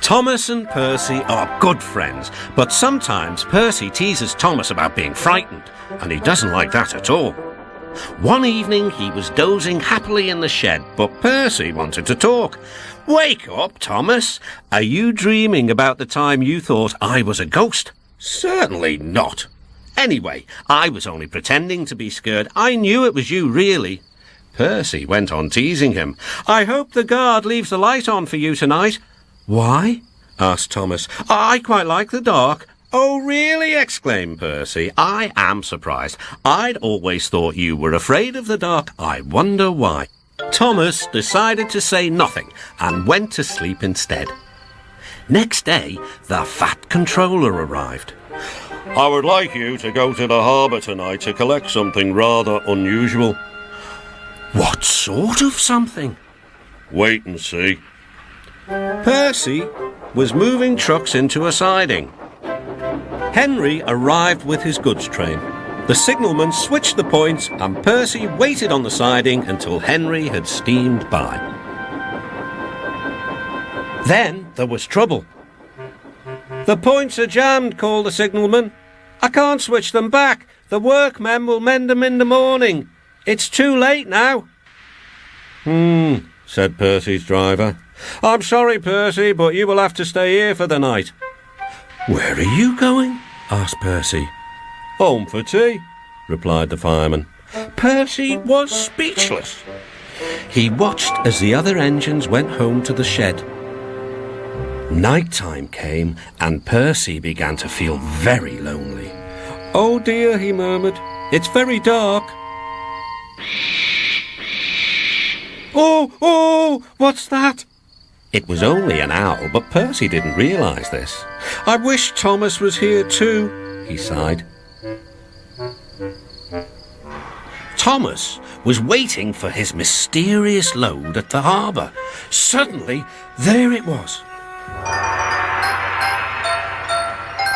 Thomas and Percy are good friends, but sometimes Percy teases Thomas about being frightened, and he doesn't like that at all. One evening he was dozing happily in the shed, but Percy wanted to talk. "Wake up, Thomas. Are you dreaming about the time you thought I was a ghost?" "Certainly not. Anyway, I was only pretending to be scared. I knew it was you, really." Percy went on teasing him. "I hope the guard leaves the light on for you tonight." "Why?" asked Thomas. "I quite like the dark." "Oh, really?" exclaimed Percy. "I am surprised. I'd always thought you were afraid of the dark. I wonder why." Thomas decided to say nothing and went to sleep instead. Next day, the Fat Controller arrived. "I would like you to go to the harbour tonight to collect something rather unusual." "What sort of something?" "Wait and see." Percy was moving trucks into a siding. Henry arrived with his goods train. The signalman switched the points and Percy waited on the siding until Henry had steamed by. Then there was trouble. "The points are jammed," called the signalman. "I can't switch them back. The workmen will mend them in the morning. It's too late now." Said Percy's driver. "I'm sorry, Percy, but you will have to stay here for the night." "Where are you going?" asked Percy. "Home for tea," replied the fireman. Percy was speechless. He watched as the other engines went home to the shed. Night time came and Percy began to feel very lonely. "Oh dear," he murmured, "it's very dark." Oh, what's that?" It was only an owl, but Percy didn't realise this. "I wish Thomas was here too," he sighed. Thomas was waiting for his mysterious load at the harbour. Suddenly, there it was.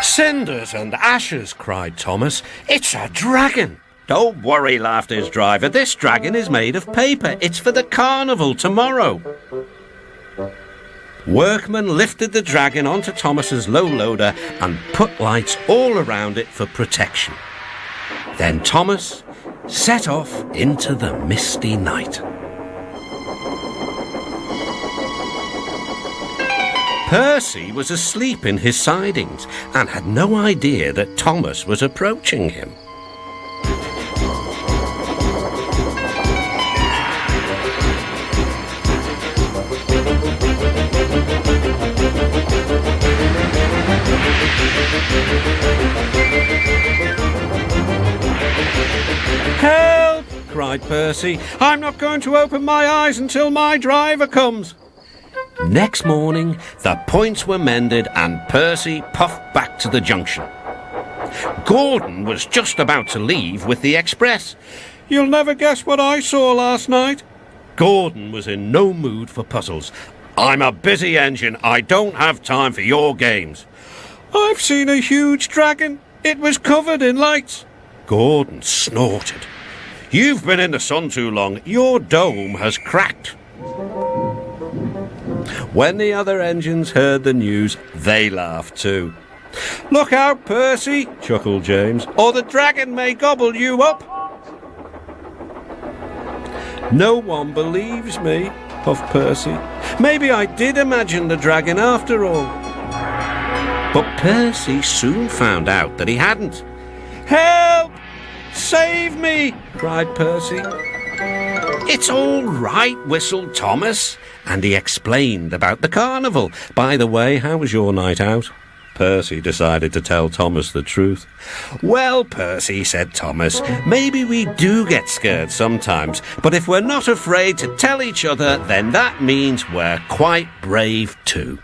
"Cinders and ashes," cried Thomas. "It's a dragon." "Don't worry," laughed his driver. "This dragon is made of paper. It's for the carnival tomorrow." Workmen lifted the dragon onto Thomas's low loader and put lights all around it for protection. Then Thomas set off into the misty night. Percy was asleep in his sidings and had no idea that Thomas was approaching him. "Help!" cried Percy. "I'm not going to open my eyes until my driver comes." Next morning, the points were mended and Percy puffed back to the junction. Gordon was just about to leave with the express. "You'll never guess what I saw last night." Gordon was in no mood for puzzles. "I'm a busy engine. I don't have time for your games." "I've seen a huge dragon. It was covered in lights." Gordon snorted. "You've been in the sun too long. Your dome has cracked." When the other engines heard the news, they laughed too. "Look out, Percy," chuckled James, "or the dragon may gobble you up." "No one believes me," puffed Percy. "Maybe I did imagine the dragon after all." But Percy soon found out that he hadn't. "Help! Save me!" cried Percy. "It's all right," whistled Thomas, and he explained about the carnival. "By the way, how was your night out?" Percy decided to tell Thomas the truth. "Well, Percy," said Thomas, "maybe we do get scared sometimes, but if we're not afraid to tell each other, then that means we're quite brave too."